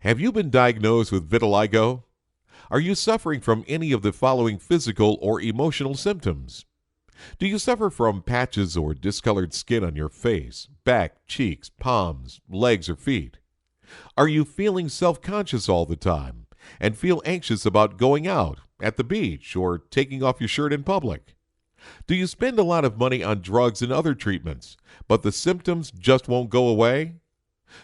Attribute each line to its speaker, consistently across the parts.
Speaker 1: Have you been diagnosed with vitiligo? Are you suffering from any of the following physical or emotional symptoms? Do you suffer from patches or discolored skin on your face, back, cheeks, palms, legs, or feet? Are you feeling self-conscious all the time and feel anxious about going out, at the beach, or taking off your shirt in public? Do you spend a lot of money on drugs and other treatments, but the symptoms just won't go away?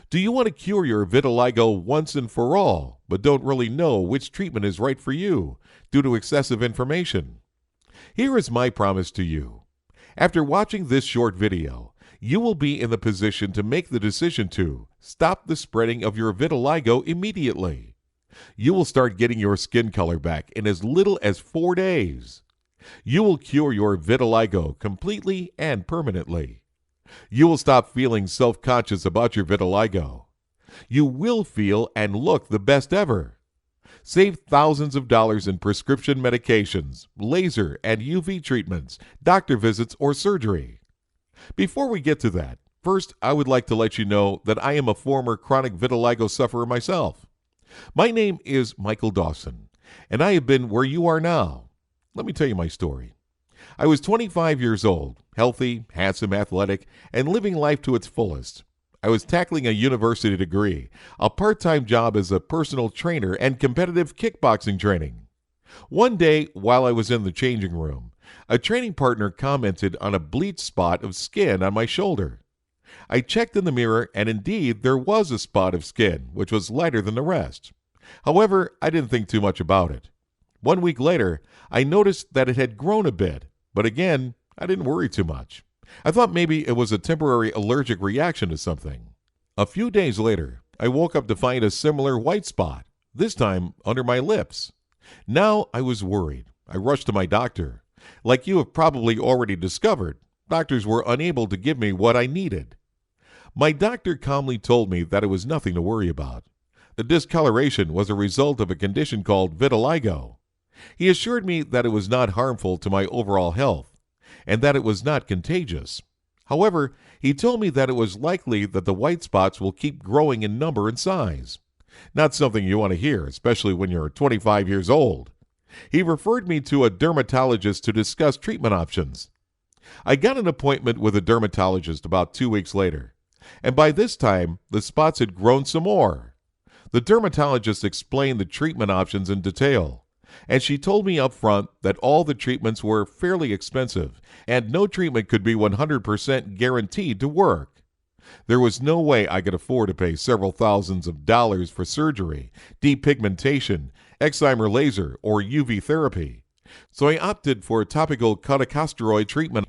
Speaker 1: Do you want to cure your vitiligo once and for all, but don't really know which treatment is right for you due to excessive information? Here is my promise to you. After watching this short video, you will be in the position to make the decision to stop the spreading of your vitiligo immediately. You will start getting your skin color back in as little as 4 days. You will cure your vitiligo completely and permanently. You will stop feeling self-conscious about your vitiligo. You will feel and look the best ever. Save thousands of dollars in prescription medications, laser and UV treatments, doctor visits, or surgery. Before we get to that, first I would like to let you know that I am a former chronic vitiligo sufferer myself. My name is Michael Dawson, and I have been where you are now. Let me tell you my story. I was 25 years old, healthy, handsome, athletic, and living life to its fullest. I was tackling a university degree, a part-time job as a personal trainer, and competitive kickboxing training. One day, while I was in the changing room, a training partner commented on a bleached spot of skin on my shoulder. I checked in the mirror, and indeed there was a spot of skin, which was lighter than the rest. However, I didn't think too much about it. 1 week later, I noticed that it had grown a bit, but again, I didn't worry too much. I thought maybe it was a temporary allergic reaction to something. A few days later, I woke up to find a similar white spot, this time under my lips. Now I was worried. I rushed to my doctor. Like you have probably already discovered, doctors were unable to give me what I needed. My doctor calmly told me that it was nothing to worry about. The discoloration was a result of a condition called vitiligo. He assured me that it was not harmful to my overall health, and that it was not contagious. However, he told me that it was likely that the white spots will keep growing in number and size. Not something you want to hear, especially when you're 25 years old. He referred me to a dermatologist to discuss treatment options. I got an appointment with a dermatologist about 2 weeks later, and by this time, the spots had grown some more. The dermatologist explained the treatment options in detail, and she told me up front that all the treatments were fairly expensive and no treatment could be 100% guaranteed to work. There was no way I could afford to pay several thousands of dollars for surgery, depigmentation, excimer laser, or UV therapy, so I opted for a topical corticosteroid treatment.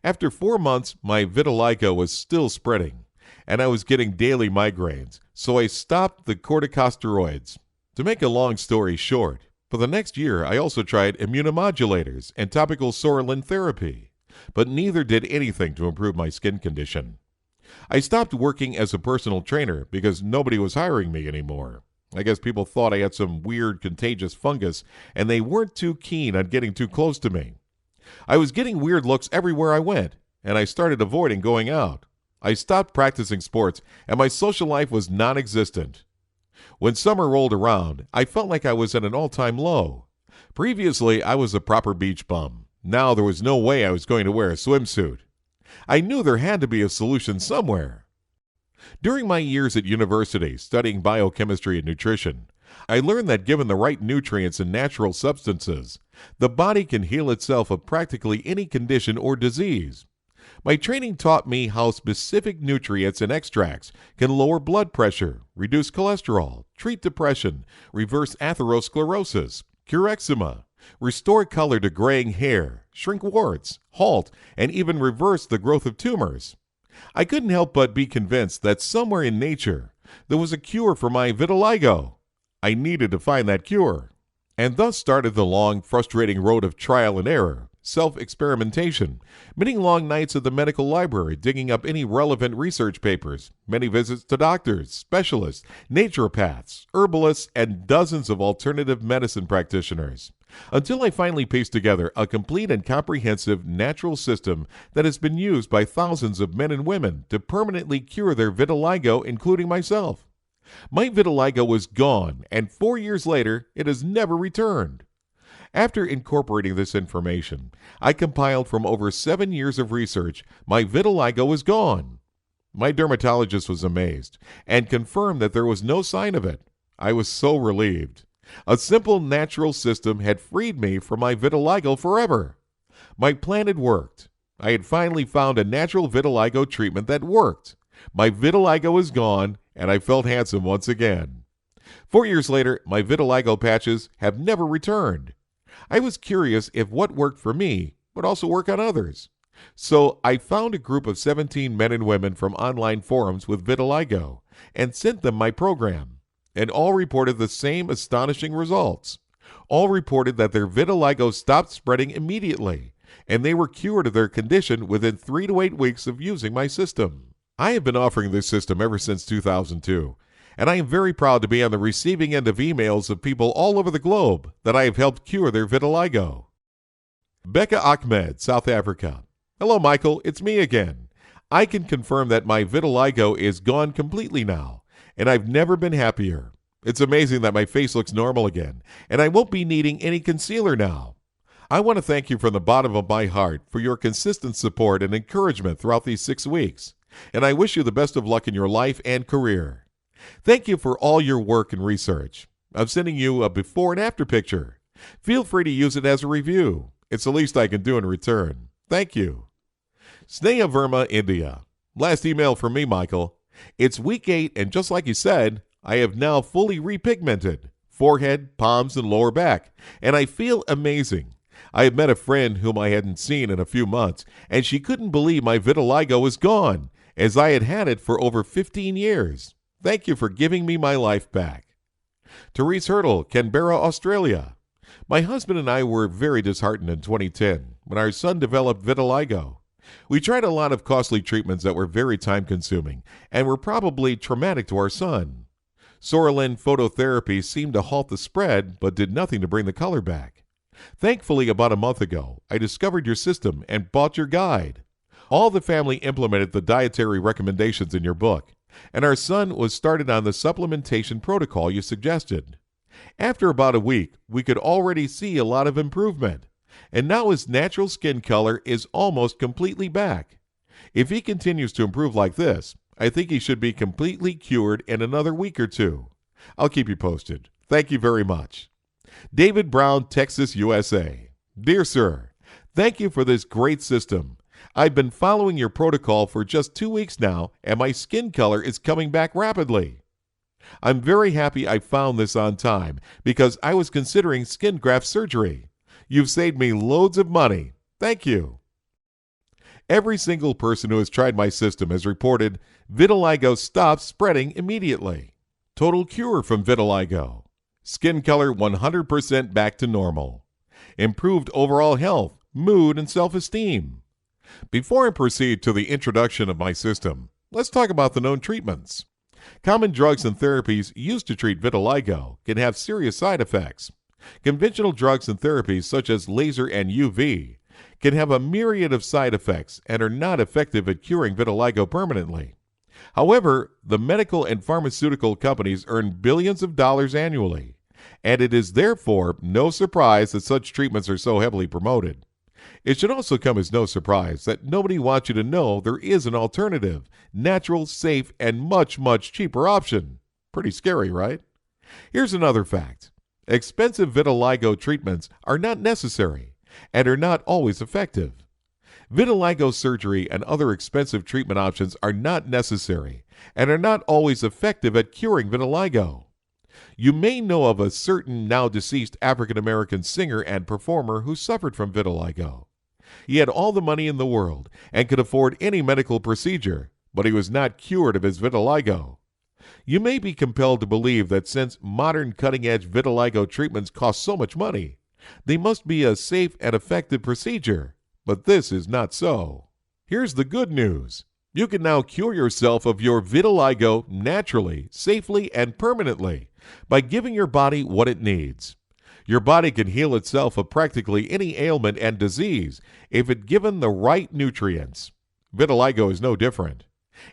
Speaker 1: After 4 months, my vitiligo was still spreading, and I was getting daily migraines, so I stopped the corticosteroids. To make a long story short, for the next year, I also tried immunomodulators and topical psoralen therapy, but neither did anything to improve my skin condition. I stopped working as a personal trainer because nobody was hiring me anymore. I guess people thought I had some weird contagious fungus, and they weren't too keen on getting too close to me. I was getting weird looks everywhere I went, and I started avoiding going out. I stopped practicing sports, and my social life was non-existent. When summer rolled around, I felt like I was at an all-time low. Previously, I was a proper beach bum. Now there was no way I was going to wear a swimsuit. I knew there had to be a solution somewhere. During my years at university studying biochemistry and nutrition, I learned that given the right nutrients and natural substances, the body can heal itself of practically any condition or disease. My training taught me how specific nutrients and extracts can lower blood pressure, reduce cholesterol, treat depression, reverse atherosclerosis, cure eczema, restore color to graying hair, shrink warts, halt, and even reverse the growth of tumors. I couldn't help but be convinced that somewhere in nature there was a cure for my vitiligo. I needed to find that cure. And thus started the long, frustrating road of trial and error, self-experimentation, many long nights at the medical library digging up any relevant research papers, many visits to doctors, specialists, naturopaths, herbalists, and dozens of alternative medicine practitioners, until I finally pieced together a complete and comprehensive natural system that has been used by thousands of men and women to permanently cure their vitiligo, including myself. My vitiligo was gone, and 4 years later, it has never returned. After incorporating this information, I compiled from over 7 years of research. My vitiligo is gone. My dermatologist was amazed and confirmed that there was no sign of it. I was so relieved. A simple natural system had freed me from my vitiligo forever. My plan had worked. I had finally found a natural vitiligo treatment that worked. My vitiligo is gone, and I felt handsome once again. 4 years later, my vitiligo patches have never returned. I was curious if what worked for me would also work on others. So I found a group of 17 men and women from online forums with vitiligo and sent them my program. And all reported the same astonishing results. All reported that their vitiligo stopped spreading immediately, and they were cured of their condition within 3 to 8 weeks of using my system. I have been offering this system ever since 2002, and I am very proud to be on the receiving end of emails of people all over the globe that I have helped cure their vitiligo. Becca Ahmed, South Africa. Hello, Michael. It's me again. I can confirm that my vitiligo is gone completely now, and I've never been happier. It's amazing that my face looks normal again, and I won't be needing any concealer now. I want to thank you from the bottom of my heart for your consistent support and encouragement throughout these 6 weeks, and I wish you the best of luck in your life and career. Thank you for all your work and research. I'm sending you a before and after picture. Feel free to use it as a review. It's the least I can do in return. Thank you. Sneha Verma, India. Last email from me, Michael. It's week 8, and just like you said, I have now fully repigmented forehead, palms, and lower back, and I feel amazing. I have met a friend whom I hadn't seen in a few months, and she couldn't believe my vitiligo was gone, as I had had it for over 15 years. Thank you for giving me my life back. Therese Hurdle, Canberra, Australia. My husband and I were very disheartened in 2010 when our son developed vitiligo. We tried a lot of costly treatments that were very time-consuming and were probably traumatic to our son. Sorolin phototherapy seemed to halt the spread but did nothing to bring the color back. Thankfully, about a month ago, I discovered your system and bought your guide. All the family implemented the dietary recommendations in your book, and our son was started on the supplementation protocol you suggested. After about a week, we could already see a lot of improvement, and now his natural skin color is almost completely back. If he continues to improve like this, I think he should be completely cured in another week or 2. I'll keep you posted. Thank you very much. David Brown, Texas, USA. Dear Sir, thank you for this great system. I've been following your protocol for just 2 weeks now, and my skin color is coming back rapidly. I'm very happy I found this on time because I was considering skin graft surgery. You've saved me loads of money. Thank you. Every single person who has tried my system has reported vitiligo stops spreading immediately. Total cure from vitiligo. Skin color 100% back to normal. Improved overall health, mood, and self-esteem. Before I proceed to the introduction of my system, let's talk about the known treatments. Common drugs and therapies used to treat vitiligo can have serious side effects. Conventional drugs and therapies such as laser and UV can have a myriad of side effects and are not effective at curing vitiligo permanently. However, the medical and pharmaceutical companies earn billions of dollars annually, and it is therefore no surprise that such treatments are so heavily promoted. It should also come as no surprise that nobody wants you to know there is an alternative, natural, safe, and much, much cheaper option. Pretty scary, right? Here's another fact. Expensive vitiligo treatments are not necessary and are not always effective. Vitiligo surgery and other expensive treatment options are not necessary and are not always effective at curing vitiligo. You may know of a certain now deceased African American singer and performer who suffered from vitiligo. He had all the money in the world and could afford any medical procedure, but he was not cured of his vitiligo. You may be compelled to believe that since modern cutting-edge vitiligo treatments cost so much money, they must be a safe and effective procedure, but this is not so. Here's the good news. You can now cure yourself of your vitiligo naturally, safely, and permanently by giving your body what it needs. Your body can heal itself of practically any ailment and disease if it's given the right nutrients. Vitiligo is no different.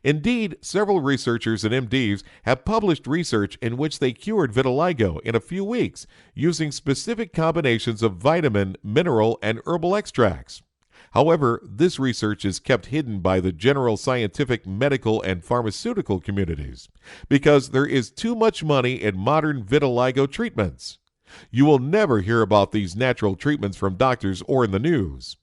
Speaker 1: Indeed, several researchers and MDs have published research in which they cured vitiligo in a few weeks using specific combinations of vitamin, mineral, and herbal extracts. However, this research is kept hidden by the general scientific, medical, and pharmaceutical communities because there is too much money in modern vitiligo treatments. You will never hear about these natural treatments from doctors or in the news.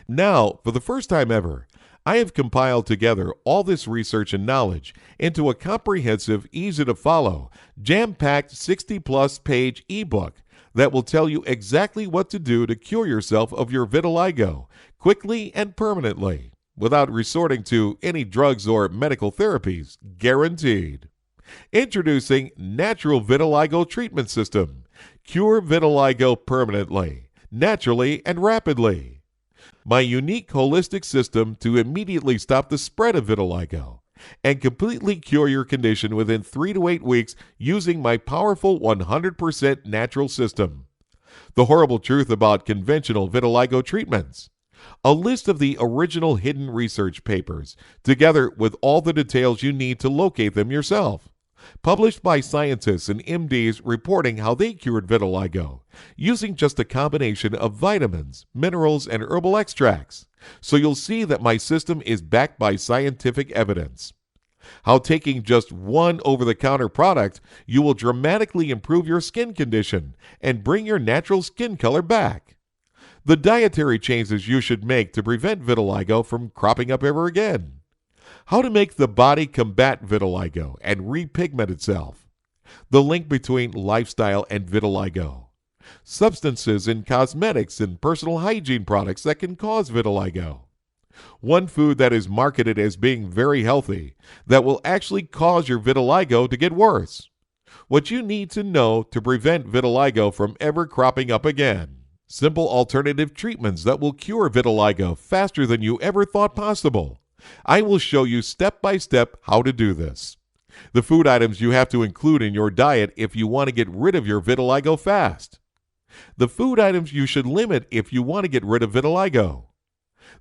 Speaker 1: Now, for the first time ever, I have compiled together all this research and knowledge into a comprehensive, easy-to-follow, jam-packed 60-plus page ebook that will tell you exactly what to do to cure yourself of your vitiligo quickly and permanently without resorting to any drugs or medical therapies, guaranteed. Introducing Natural Vitiligo Treatment System. Cure vitiligo permanently, naturally, and rapidly. My unique holistic system to immediately stop the spread of vitiligo and completely cure your condition within 3 to 8 weeks using my powerful 100% natural system. The horrible truth about conventional vitiligo treatments. A list of the original hidden research papers, together with all the details you need to locate them yourself. Published by scientists and MDs reporting how they cured vitiligo using just a combination of vitamins, minerals, and herbal extracts. So you'll see that my system is backed by scientific evidence. How taking just one over-the-counter product, you will dramatically improve your skin condition and bring your natural skin color back. The dietary changes you should make to prevent vitiligo from cropping up ever again. How to make the body combat vitiligo and repigment itself. The link between lifestyle and vitiligo. Substances in cosmetics and personal hygiene products that can cause vitiligo. One food that is marketed as being very healthy that will actually cause your vitiligo to get worse. What you need to know to prevent vitiligo from ever cropping up again. Simple alternative treatments that will cure vitiligo faster than you ever thought possible. I will show you step by step how to do this. The food items you have to include in your diet if you want to get rid of your vitiligo fast. The food items you should limit if you want to get rid of vitiligo.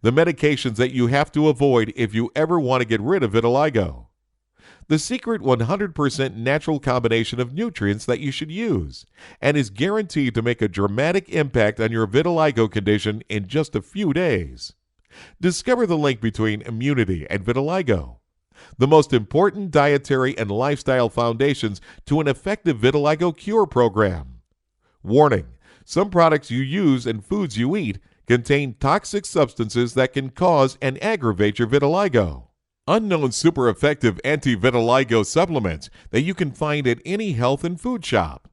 Speaker 1: The medications that you have to avoid if you ever want to get rid of vitiligo. The secret 100% natural combination of nutrients that you should use and is guaranteed to make a dramatic impact on your vitiligo condition in just a few days. Discover the link between immunity and vitiligo. The most important dietary and lifestyle foundations to an effective vitiligo cure program. Warning: some products you use and foods you eat contain toxic substances that can cause and aggravate your vitiligo. Unknown super effective anti-vitiligo supplements that you can find at any health and food shop.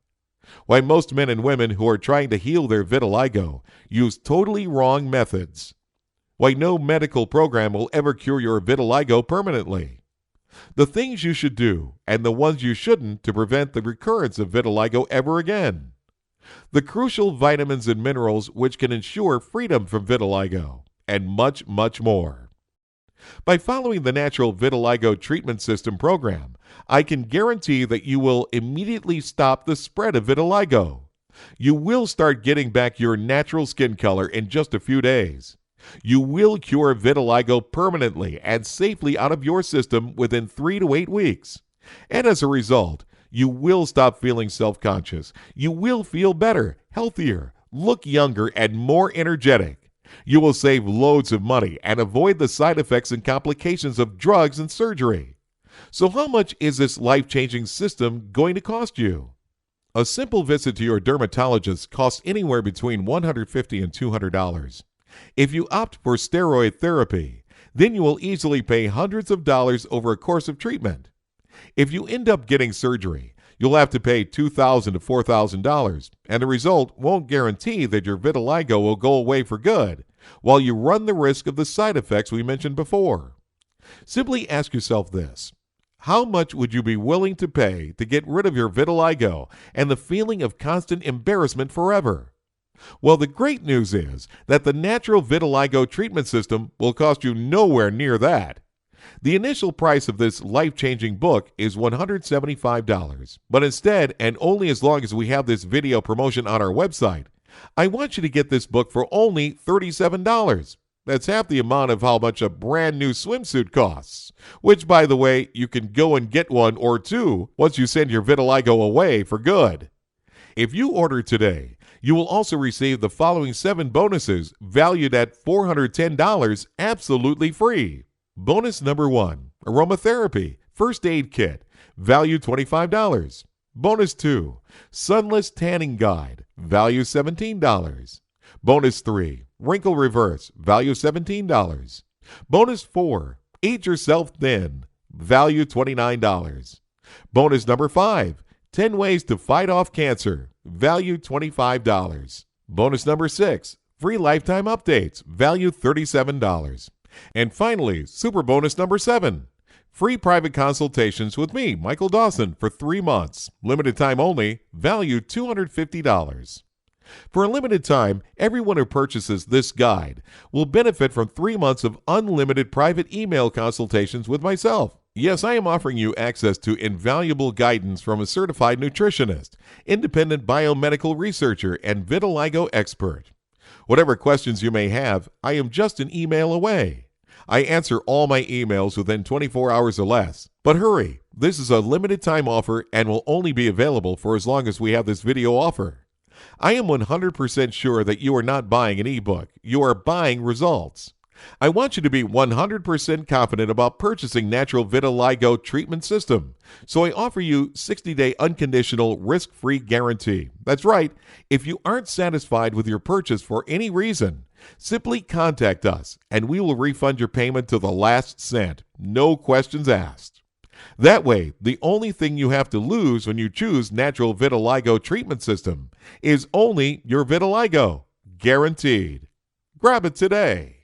Speaker 1: Why most men and women who are trying to heal their vitiligo use totally wrong methods. Why no medical program will ever cure your vitiligo permanently. The things you should do and the ones you shouldn't to prevent the recurrence of vitiligo ever again. The crucial vitamins and minerals which can ensure freedom from vitiligo, and much, much more. By following the Natural Vitiligo Treatment System program, I can guarantee that you will immediately stop the spread of vitiligo. You will start getting back your natural skin color in just a few days. You will cure vitiligo permanently and safely out of your system within 3 to 8 weeks. And as a result, you will stop feeling self-conscious. You will feel better, healthier, look younger, and more energetic. You will save loads of money and avoid the side effects and complications of drugs and surgery. So how much is this life-changing system going to cost you? A simple visit to your dermatologist costs anywhere between $150 and $200. If you opt for steroid therapy, then you will easily pay hundreds of dollars over a course of treatment. If you end up getting surgery, you'll have to pay $2,000 to $4,000, and the result won't guarantee that your vitiligo will go away for good, while you run the risk of the side effects we mentioned before. Simply ask yourself this: how much would you be willing to pay to get rid of your vitiligo and the feeling of constant embarrassment forever? Well, the great news is that the Natural Vitiligo Treatment System will cost you nowhere near that. The initial price of this life-changing book is $175, but instead, and only as long as we have this video promotion on our website, I want you to get this book for only $37. That's half the amount of how much a brand new swimsuit costs, which, by the way, you can go and get one or two once you send your vitiligo away for good. If you order today, you will also receive the following 7 bonuses valued at $410 absolutely free. Bonus number 1, aromatherapy first aid kit, value $25. Bonus 2, sunless tanning guide, value $17. Bonus 3, wrinkle reverse, value $17. Bonus 4, eat yourself thin, value $29. Bonus number 5, 10 ways to fight off cancer, value $25. Bonus number 6, free lifetime updates, value $37. And finally, super bonus number 7, free private consultations with me, Michael Dawson, for 3 months, limited time only, value $250. For a limited time, everyone who purchases this guide will benefit from 3 months of unlimited private email consultations with myself. Yes, I am offering you access to invaluable guidance from a certified nutritionist, independent biomedical researcher, and vitiligo expert. Whatever questions you may have, I am just an email away. I answer all my emails within 24 hours or less. But hurry, this is a limited time offer and will only be available for as long as we have this video offer. I am 100% sure that you are not buying an ebook. You are buying results. I want you to be 100% confident about purchasing Natural Vitiligo Treatment System. So I offer you 60-day unconditional risk-free guarantee. That's right. If you aren't satisfied with your purchase for any reason, simply contact us and we will refund your payment to the last cent. No questions asked. That way, the only thing you have to lose when you choose Natural Vitiligo Treatment System is only your vitiligo. Guaranteed. Grab it today.